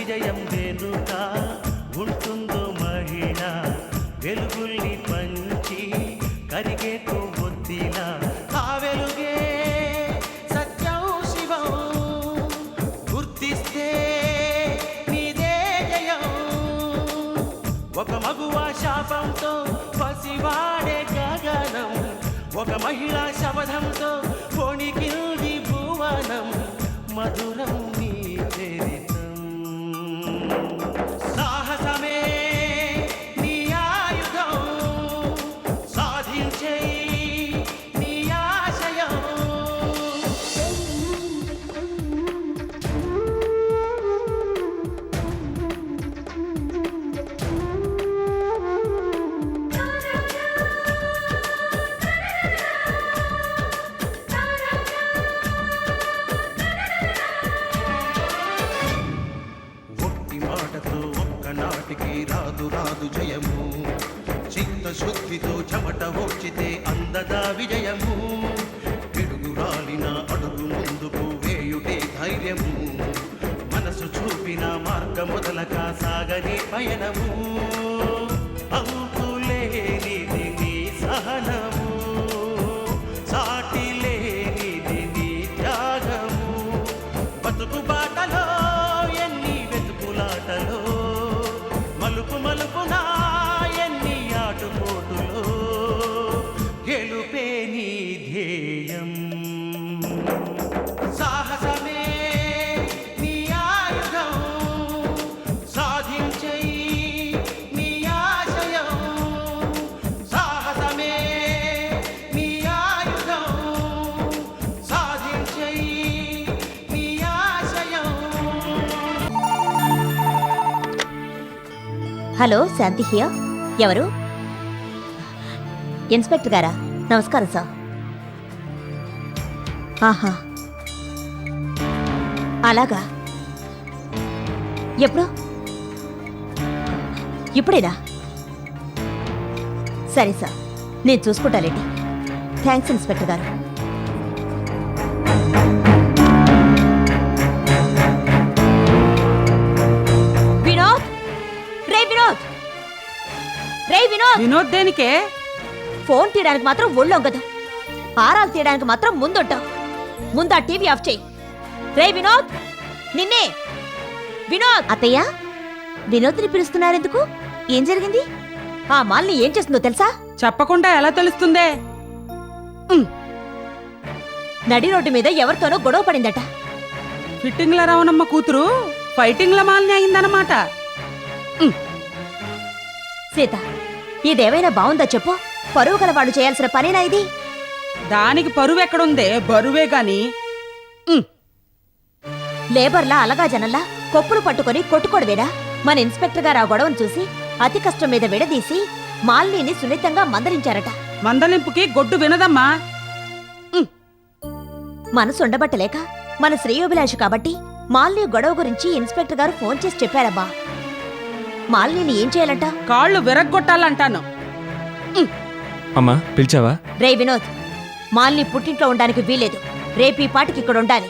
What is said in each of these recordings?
విజయం వెనుక ఉంటుందో మహిళ వెలుగుల్ని పంచి కరిగే కొవ్వొత్తిలా ఆ వెలుగే సత్యం శివం గుర్తిస్తే నీదే జయం ఒక మగువ శాపంతో పసివాడే గగనం ఒక మహిళా శపథంతో పొణికింది భువనం మధురం నీ చరితం సాహసమే నీ ఆయుధం సాధించే నీ ఆశయం నాటికి రాదు రాదు జయము చిత్తశుద్ధితో చెమట ఓచితే అందదా విజయము పిడుగు రాలిన అడుగు ముందుకు వేయుటే ధైర్యము మనసు చూపిన మార్గ మొదలక సాగని పయనము అంతులేనిది నీ సహనము సాటి లేనిది నీ త్యాగము బతుకు బాటలో ఎన్ని వెతుకులాటలో మలుపు మలుపునా ఎన్ని ఆటుపోటులో గెలుపే నీ ధ్యేయం సాహసమే నీ ఆయుధం సాధించే నీ ఆశయం సాహసమే నీ ఆయుధం సాధించే నీ ఆశయం. Hello, Shanti here. ఎవరు? ఇన్స్పెక్టర్ గారా? నమస్కారం సార్. ఆహా, అలాగా. ఎప్పుడు? ఇప్పుడేనా? సరే సార్, నేను చూసుకుంటాలేండి. థ్యాంక్స్ ఇన్స్పెక్టర్ గారు. వినోద్! రే వినోద్! రే వినోద్! వినోద్ దేనికే? ఫోన్ తీయడానికి మాత్రం ఒళ్ళొంగదు, ఆరాలు తీయడానికి మాత్రం ముందుంటావు. ముందు ఆ టీవీ ఆఫ్ చేయి. రే వినోద్! నిన్నే! వినోద్! అత్తయ్య, వినోద్ని పిలుస్తున్నారెందుకు? ఏం జరిగింది? ఆ మాల్ని ఏం చేస్తుందో తెలుసా? చెప్పకుండా ఎలా తెలుస్తుందే? నడి రోడ్డు మీద ఎవరితోనో గొడవ పడిందట. ఫిట్టింగ్ల రావణమ్మ కూతురు ఫైటింగ్ల మాల్ని అయిందన్నమాట. సీత, ఇదేమైనా బావుందా చెప్పు? పరువు గల వాడు చేయాల్సిన పనేనా ఇది? దానికి పరువు ఎక్కడుందే? బరువే గాని. లేబర్లా అలగా జనంలా కొప్పులు పట్టుకొని కొట్టుకోడవేనా? మన ఇన్స్పెక్టర్ గారు ఆ గొడవను చూసి అతి కష్టం మీద విడదీసి మాలిని సున్నితంగా మందలించారట. మందలింపుకి గొడ్డు వినదమ్మా. మనసు ఉండబట్టలేక మన శ్రేయోభిలాషి కాబట్టి మాలిని గొడవ గురించి ఇన్స్పెక్టర్ గారు ఫోన్ చేసి చెప్పారమ్మా. మాలిని ఏం చేయాలంట? కాళ్ళు విరగ్గొట్టాలంటాను. అమ్మా, పిలిచావా? రే వినోద్, మాలిని పుట్టింట్లో ఉండడానికి వీలేదు. రేపు ఈ పాటికి ఇక్కడ ఉండాలి.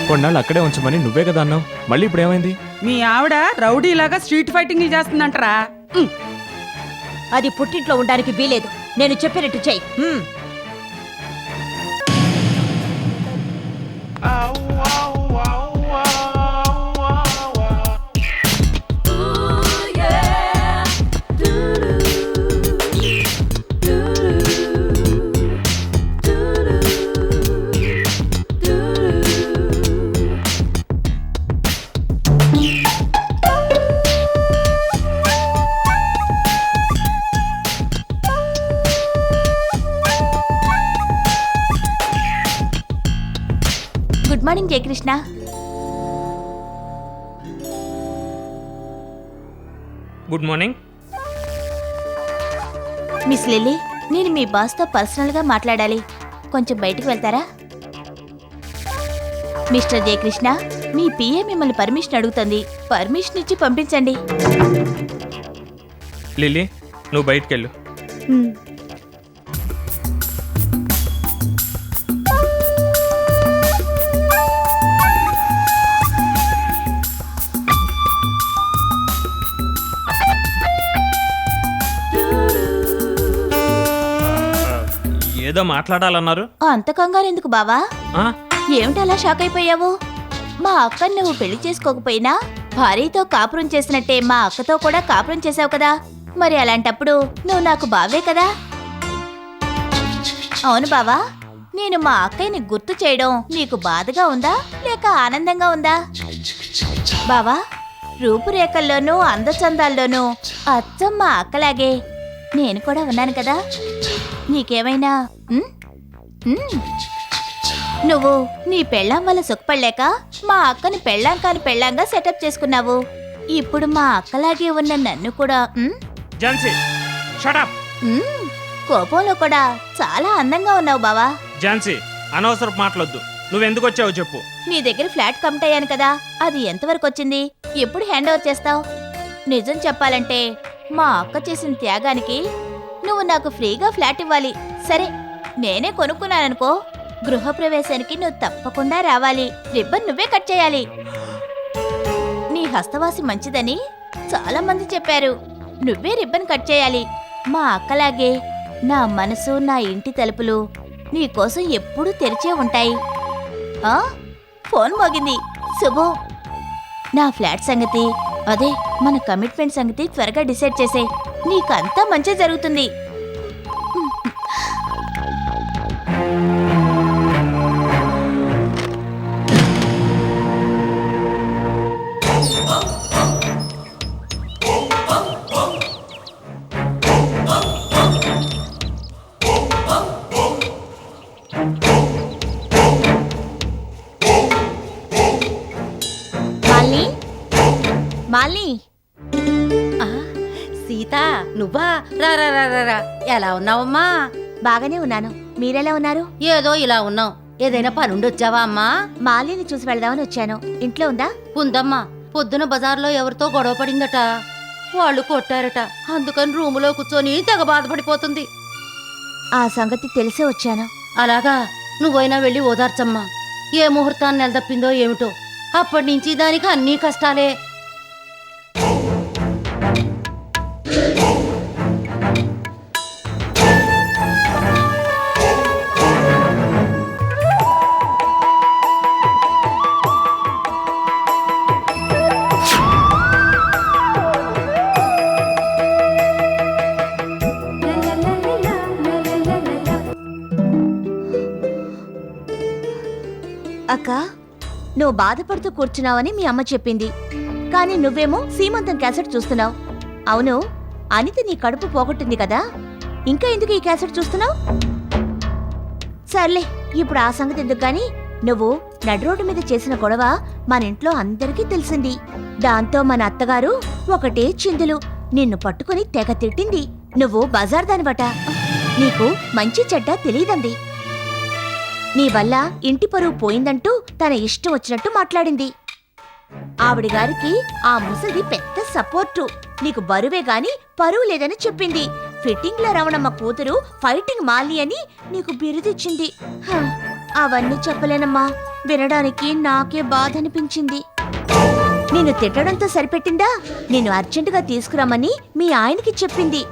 కొన్నాళ్ళు అక్కడే ఉంచమని నువ్వే కదా అన్నావు. మళ్ళీ ఇప్పుడు ఏమైంది? మీ ఆవిడ రౌడీలాగా స్ట్రీట్ ఫైటింగ్లు చేస్తుందంటరా? అది పుట్టింట్లో ఉండడానికి వీలేదు. నేను చెప్పినట్టు చెయ్యి. Good morning Jayakrishna. Good morning miss lily, నేను మీ బాస్తో పర్సనల్గా మాట్లాడాలి. కొంచెం బయటికి వెళ్తారా? మిస్టర్ జయకృష్ణ, మీ పిఏ మిమ్మల్ని పర్మిషన్ అడుగుతుంది. పర్మిషన్ ఇచ్చి పంపించండి. లిల్లీ, నువ్వు బయటికెళ్ళు. ఏదో మాట్లాడాలన్నారు. అంత కంగారు ఎందుకు బావా? ఆ? ఏమిటలా షాక్ అయిపోయావు? మా అక్కని నువ్వు పెళ్లి చేసుకోకపోయినా భార్యతో కాపురం చేసినట్టే మా అక్కతో కూడా కాపురం చేసావు కదా. మరి అలాంటప్పుడు నువ్వు నాకు బావే కదా. అవును బావా, నేను మా అక్కయ్యని గుర్తు చేయడం నీకు బాధగా ఉందా లేక ఆనందంగా ఉందా? బావా, రూపురేఖల్లోనూ అందచందాల్లోనూ అచ్చం మా అక్కలాగే నేను కూడా ఉన్నాను కదా. నీకేమైనా నువ్వు నీ పెళ్ళాం వల్ల సుఖపడలేక మా అక్కని పెళ్ళాం కాని పెళ్ళాంగా సెటప్ చేసుకున్నావు. ఇప్పుడు మా అక్కలాగే ఉన్న నన్ను కూడా ఝాన్సీ, షట్ అప్. కోపంలో కూడా చాలా అందంగా ఉన్నావు బావా. ఝాన్సీ, అనవసరపు మాటలొద్దు. నువ్వెందుకు వచ్చావో చెప్పు. నీ దగ్గర ఫ్లాట్ కమిట్ అయ్యాను కదా, అది ఎంతవరకు వచ్చింది? ఎప్పుడు హ్యాండ్ ఓవర్ చేస్తావు? నిజం చెప్పాలంటే మా అక్క చేసిన త్యాగానికి నువ్వు నాకు ఫ్రీగా ఫ్లాట్ ఇవ్వాలి. సరే, నేనే కొనుక్కున్నాననుకో, గృహప్రవేశానికి నువ్వు తప్పకుండా రావాలి. రిబ్బన్ నువ్వే కట్ చేయాలి. నీ హస్తవాసి మంచిదని చాలా మంది చెప్పారు. నువ్వే రిబ్బన్ కట్ చేయాలి. మా అక్కలాగే నా మనసు, నా ఇంటి తలుపులు నీ కోసం ఎప్పుడూ తెరిచే ఉంటాయి. ఫోన్ మోగింది. శుభం. నా ఫ్లాట్ సంగతి, అదే మన కమిట్మెంట్ సంగతి త్వరగా డిసైడ్ చేసే. నీకంతా మంచి జరుగుతుంది. మాలిని, సీత, నువ్వా? రా రా రా రా రా. ఎలా ఉన్నావమ్మా? బాగానే ఉన్నాను. మీరెలా ఉన్నారు? ఏదో ఇలా ఉన్నావు. ఏదైనా పనుండొచ్చావా అమ్మా? మాలిని చూసి వెళదామని వచ్చాను. ఇంట్లో ఉందా? ఉందమ్మా. పొద్దున బజార్లో ఎవరితో గొడవ పడిందట. వాళ్ళు కొట్టారట. అందుకని రూములో కూర్చొని తెగ బాధపడిపోతుంది. ఆ సంగతి తెలిసే వచ్చాను. అలాగా? నువ్వైనా వెళ్ళి ఓదార్చమ్మా. ఏ ముహూర్తాన్ని నెలదప్పిందో ఏమిటో. అప్పటి నుంచి దానికి అన్నీ కష్టాలే. అక్క, నువ్వు బాధపడుతూ కూర్చున్నావని మీ అమ్మ చెప్పింది. కానీ నువ్వేమో సీమంతం క్యాసెట్ చూస్తున్నావు. అవును, అనిత నీ కడుపు పోగొట్టింది కదా, ఇంకా ఎందుకు ఈ క్యాసెట్ చూస్తున్నావు? సర్లే, ఇప్పుడు ఆ సంగతి ఎందుకు గాని, నువ్వు నడిరోడ్డు మీద చేసిన గొడవ మన ఇంట్లో అందరికీ తెలిసింది. దాంతో మన అత్తగారు ఒకటే చిందులు నిన్ను పట్టుకుని తెగ తిట్టింది. నువ్వు బజార్ దానివట. నీకు మంచి చెడ్డ తెలియదంది. నీ వల్ల ఇంటి పరువు పోయిందంటూ తన ఇష్టం వచ్చినట్టు మాట్లాడింది. ఆవిడ గారికి ఆ ముసలిది పెద్ద సపోర్టు. నీకు బరువే గాని పరువు లేదని చెప్పింది. ఫిట్టింగ్ల రవణమ్మ కూతురు ఫైటింగ్ మాలి అని నీకు బిరుదిచ్చింది. అవన్నీ చెప్పలేనమ్మా, వినడానికి నాకే బాధ అనిపించింది. నిన్ను తిట్టడంతో సరిపెట్టిందా? నిన్ను అర్జెంటుగా తీసుకురమ్మని మీ ఆయనకి చెప్పింది.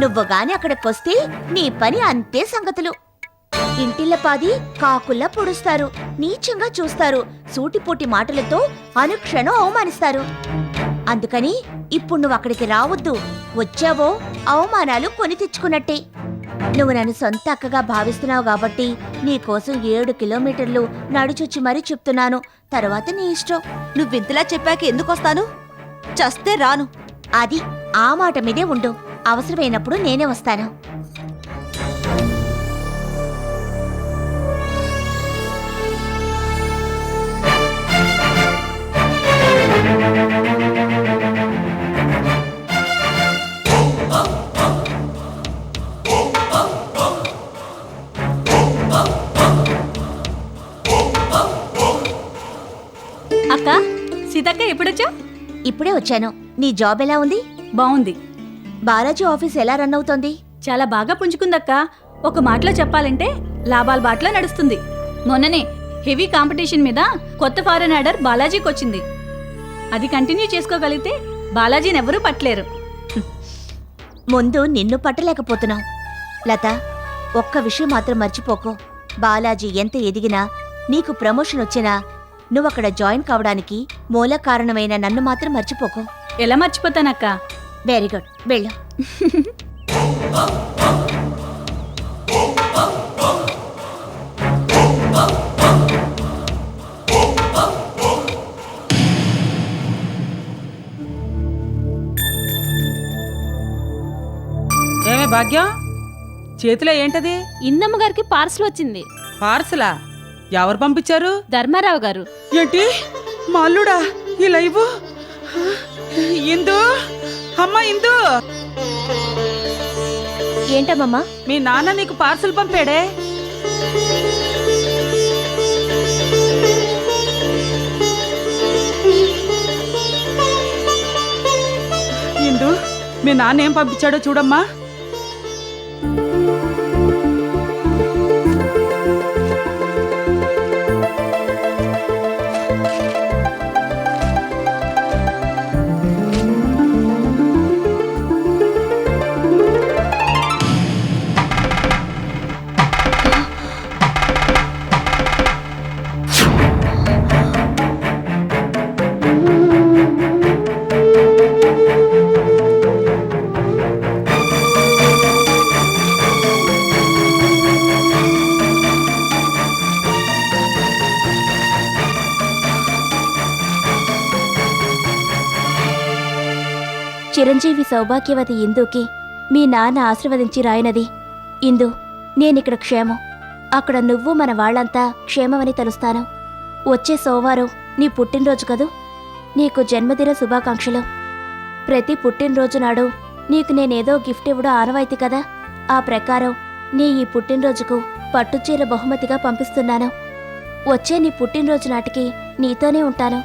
నువ్వు గాని అక్కడికొస్తే నీ పని అంతే సంగతులు. ఇంటిల్లపాది కాకుల్లా పొడుస్తారు, నీచంగా చూస్తారు, సూటిపోటి మాటలతో అనుక్షణం అవమానిస్తారు. అందుకని ఇప్పుడు నువ్వు అక్కడికి రావద్దు. వచ్చావో అవమానాలు కొని తెచ్చుకున్నట్టే. నువ్వు నన్ను సొంత అక్కగా భావిస్తున్నావు కాబట్టి నీకోసం 7 కిలోమీటర్లు నడిచొచ్చి మరీ చెప్తున్నాను. తర్వాత నీ ఇష్టం. నువ్వింతలా చెప్పాక ఎందుకొస్తాను? చస్తే రాను. అది ఆ మాట మీదే ఉండు. అవసరమైనప్పుడు నేనే వస్తాను. అక్క, సీతక్క ఎప్పుడొచ్చా? ఇప్పుడే వచ్చాను. నీ జాబ్ ఎలా ఉంది? బాగుంది. బాలాజీ ఆఫీస్ ఎలా రన్ అవుతోంది? చాలా బాగా పుంజుకుందక్క. ఒక మాటలో చెప్పాలంటే లాభాల బాటలో నడుస్తుంది. మొన్ననే హెవీ కాంపిటీషన్ మీద కొత్త ఫారెన్ ఆర్డర్ బాలాజీకి వచ్చింది. అది కంటిన్యూ చేసుకోగలిగితే బాలాజీని ఎవరూ పట్టలేరు. ముందు నిన్ను పట్టలేకపోతున్నావు. లత, ఒక్క విషయం మాత్రం మర్చిపోకు. బాలాజీ ఎంత ఎదిగినా, నీకు ప్రమోషన్ వచ్చినా, నువ్వక్కడ జాయిన్ కావడానికి మూల కారణమైన నన్ను మాత్రం మర్చిపోకు. ఎలా మర్చిపోతానక్క? వెరీ గుడ్, వెళ్ళు. ఏమే భాగ్యం, చేతిలో ఏంటది? ఇందమ్మ గారికి పార్సల్ వచ్చింది. పార్సలా? ఎవరు పంపించారు? ధర్మారావు గారు. ఏంటి, మా అల్లుడా? ఈ లైవ్ ఇందు, అమ్మా ఇందు, ఏంటమ్మమ్మా? మీ నాన్న నీకు పార్సల్ పంపాడే. ఇందు, మీ నాన్న ఏం పంపించాడో చూడమ్మా. చిరంజీవి సౌభాగ్యవతి ఇందుకి మీ నాన్న ఆశీర్వదించి రాయినది. ఇందు, నేనిక్కడ క్షేమం, అక్కడ నువ్వు మన వాళ్ళంతా క్షేమమని తలుస్తాను. వచ్చే సోమవారం నీ పుట్టినరోజు కదూ, నీకు జన్మదిన శుభాకాంక్షలు. ప్రతి పుట్టినరోజు నాడు నీకు నేనేదో గిఫ్ట్ ఇవ్వడం ఆనవాయితీ కదా. ఆ ప్రకారం నీ ఈ పుట్టినరోజుకు పట్టుచీర బహుమతిగా పంపిస్తున్నాను. వచ్చే నీ పుట్టినరోజు నాటికి నీతోనే ఉంటాను.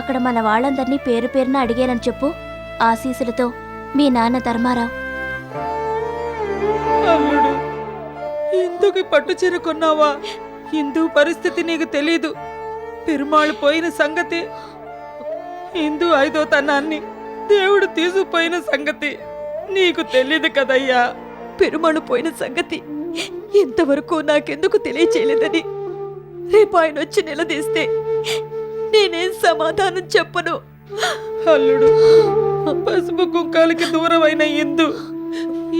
అక్కడ మన వాళ్ళందర్నీ పేరు పేరున అడిగానని చెప్పు. ఆశీస్సులతో మీ నాన్న ధర్మారావు. అల్లుడు, ఇందుకి పట్టు చీర కొన్నావా? ఇందు పరిస్థితి నీకు తెలీదు. పెరుమాళ్ళు పోయిన సంగతి, ఇందు 5వ తనాన్ని దేవుడు తీసుకుపోయిన సంగతి నీకు తెలీదు కదయ్యా. పెరుమాళ్ళు పోయిన సంగతి ఇంతవరకు నాకెందుకు తెలియచేయలేదని రేపు ఆయన వచ్చి నిలదీస్తే నేనేం సమాధానం చెప్పను. అల్లుడు, పసుపు కుంకాలకి దూరమైన ఇందు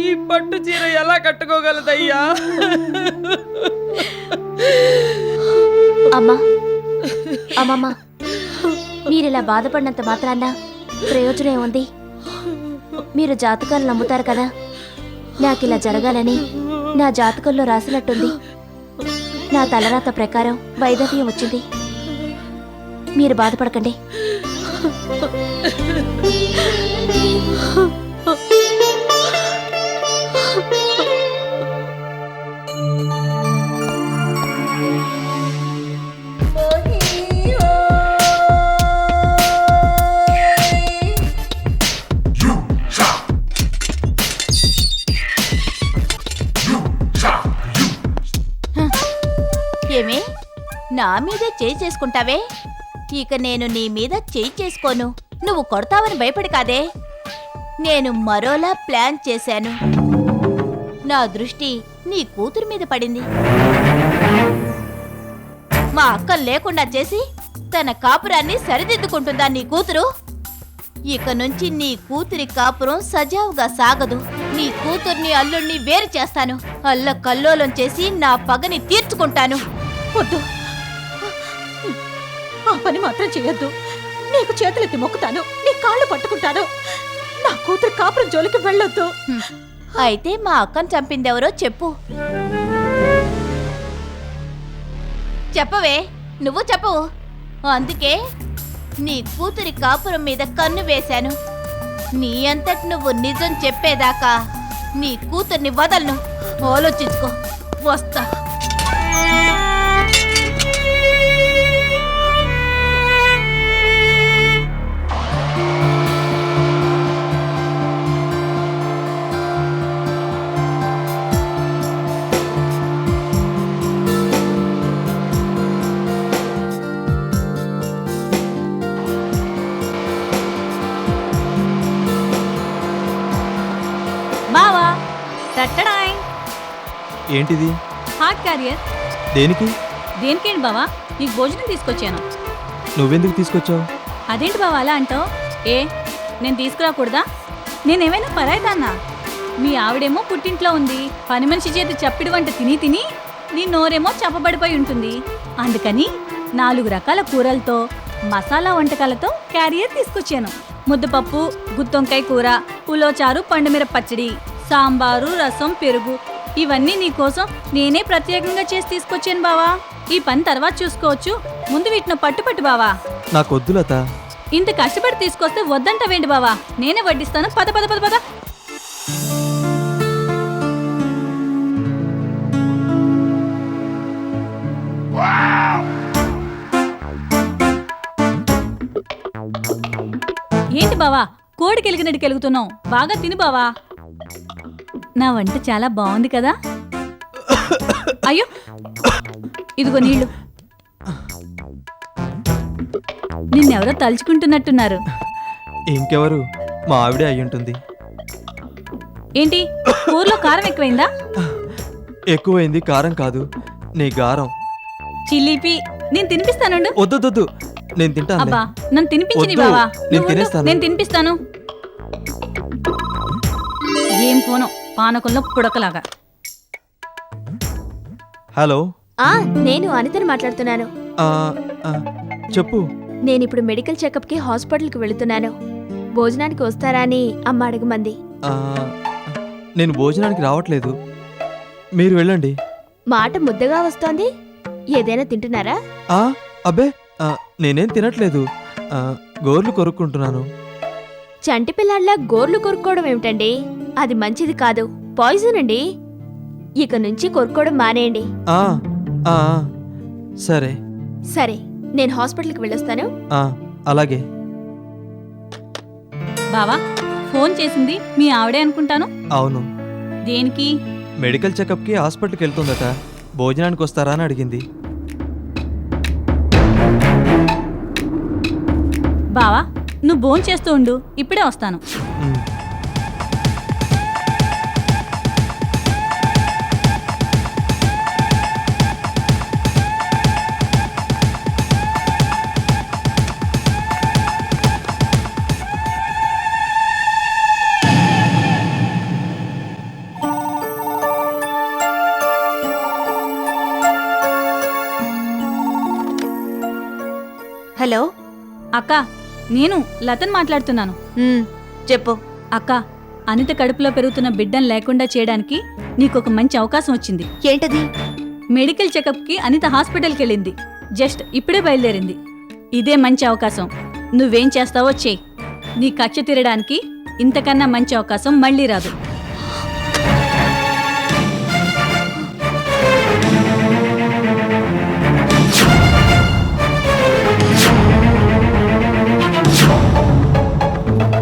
ఈ పట్టు చీర ఎలా కట్టుకోగలదయ్యా? అమ్మా, అమ్మమ్మ, మీరిలా బాధపడినంత మాత్రాన ప్రయోజనం ఉంది. మీరు జాతకాలు నమ్ముతారు కదా. నాకిలా జరగాలని నా జాతకంలో రాసినట్టుంది. నా తలరాత ప్రకారం వైదవ్యం వచ్చింది. మీరు బాధపడకండి. ఏమే, నా మీదే చేయి చేసుకుంటావే? ఇక నేను నీ మీద చేయి చేసుకోను. నువ్వు కొడతావని భయపడి కాదే, నేను మరోలా ప్లాన్ చేశాను. నా దృష్టి నీ కూతురు మీద పడింది. మా అక్క లేకుండా చేసి తన కాపురాన్ని సరిదిద్దుకుంటుందా నీ కూతురు? ఇక నుంచి నీ కూతురి కాపురం సజావుగా సాగదు. నీ కూతుర్ని అల్లుణ్ణి వేరు చేస్తాను. అల్ల కల్లోలం చేసి నా పగని తీర్చుకుంటాను. వద్దు, ఆ పని మాత్రం చేయొద్దు. నీకు చేతులెత్తి మొక్కుతాను, నీ కాళ్ళు పట్టుకుంటాను. నా కూతురు కాపురం జోలికి వెళ్ళొద్దు. అయితే మా అక్కను చంపిందెవరో చెప్పు. చెప్పవే, నువ్వు చెప్పవు. అందుకే నీ కూతురి కాపురం మీద కన్ను వేశాను. నీ అంతటి నువ్వు నిజం చెప్పేదాకా నీ కూతుర్ని వదలను. ఆలోచించుకో, వస్తా. బావా, టట్టడాయ్. ఏంటిది? Heart carrier. దేనికి? దేనికేంటి బావా, నీకు భోజనం తీసుకొచ్చాను. నువ్వెందుకు తీసుకొచ్చావు? అదేంటి బావా అలా అంటావు? ఏ, నేను తీసుకురాకూడదా? నేనేమైనా పరాయిదాన్నా? మీ ఆవిడేమో పుట్టింట్లో ఉంది, పని మనిషి చేతి చప్పిడి వంట తిని తిని నీ నోరేమో చప్పబడిపోయి ఉంటుంది. అందుకని 4 రకాల కూరలతో, మసాలా వంటకాలతో క్యారియర్ తీసుకొచ్చాను. ముద్దపప్పు, గుత్తొంకాయ కూర, ఉలోచారు, పండుమిర పచ్చడి, సాంబారు, రసం, పెరుగు, ఇవన్నీ నీకోసం నేనే ప్రత్యేకంగా చేసి తీసుకొచ్చాను బావా. ఈ పని తర్వాత చూసుకోవచ్చు, ముందు వీటిని పట్టు బావా. నాకొద్దు లత. ఇంత కష్టపడి తీసుకొస్తే వద్దంటావేంటి బావా? నేనే వడ్డిస్తాను, పద పద పద పద. ఏంటి బావా, కోడికి ఎలిగినట్టు కెలుగుతున్నావు? బాగా తిను బావా. నా వంట చాలా బాగుంది కదా? అయ్యో, ఇదిగో నీళ్ళు. నిన్నెవరో తలుచుకుంటున్నట్టున్నారు. ఇంకెవరు? మా ఆవిడే అయ్యుంటుంది. ఏంటి, కూరలో కారం ఎక్కువైందా? ఎక్కువైంది కారం కాదు, నీ గారం. చిల్లిపి, నేను తినిపిస్తానుండు. వద్దొద్దు, నేను తింటాను. అబ్బా, నన్ను తినిపించని వద్దు, బావా. నేను నువ్వు ఉండు, తినేస్తాను. నేను తినిపిస్తాను. ఏం పోను, పానకంలో పుడకలాగా. హలో. నేను అనితని మాట్లాడుతున్నాను. ఆ, ఆ, చెప్పు. నేనిప్పుడు మెడికల్ చెకప్కి హాస్పిటల్కి వెళుతున్నాను. భోజనానికి వస్తారా అని అమ్మ అడగమంది. ఆ, నేను భోజనానికి రావట్లేదు, మీరు వెళ్ళండి. మాట ముద్దగా వస్తోంది. ఏదైనా తింటున్నారా? అబ్బే, నేనేం తినట్లేదు, గోర్లు కొరుక్కుంటున్నాను. చంటి పిల్లాడిలా గోర్లు కొరుక్కోవడం ఏమిటండి? అది మంచిది కాదు, పాయిజన్ అండి. ఇక నుంచి కొరుక్కోవడం మానేయండి. సరే సరే, నేను హాస్పిటల్కి వెళ్ళొస్తాను. అలాగే. బావా, ఫోన్ చేసింది మీ ఆవిడే అనుకుంటాను. అవును. దేనికి? మెడికల్ చెకప్కి హాస్పిటల్కి వెళ్తుందట, భోజనానికి వస్తారా అని అడిగింది. బావా, నువ్వు భోజనం చేస్తూ ఉండు, ఇప్పుడే వస్తాను. హలో అక్క, నేను లతన్ మాట్లాడుతున్నాను. చెప్పు. అక్క, అనిత కడుపులో పెరుగుతున్న బిడ్డను లేకుండా చేయడానికి నీకొక మంచి అవకాశం వచ్చింది. ఏంటది? మెడికల్ చెకప్కి అనిత హాస్పిటల్కి వెళ్ళింది. జస్ట్ ఇప్పుడే బయలుదేరింది. ఇదే మంచి అవకాశం. నువ్వేం చేస్తావో చెయ్యి. నీ కక్ష తీరడానికి ఇంతకన్నా మంచి అవకాశం మళ్ళీ రాదు.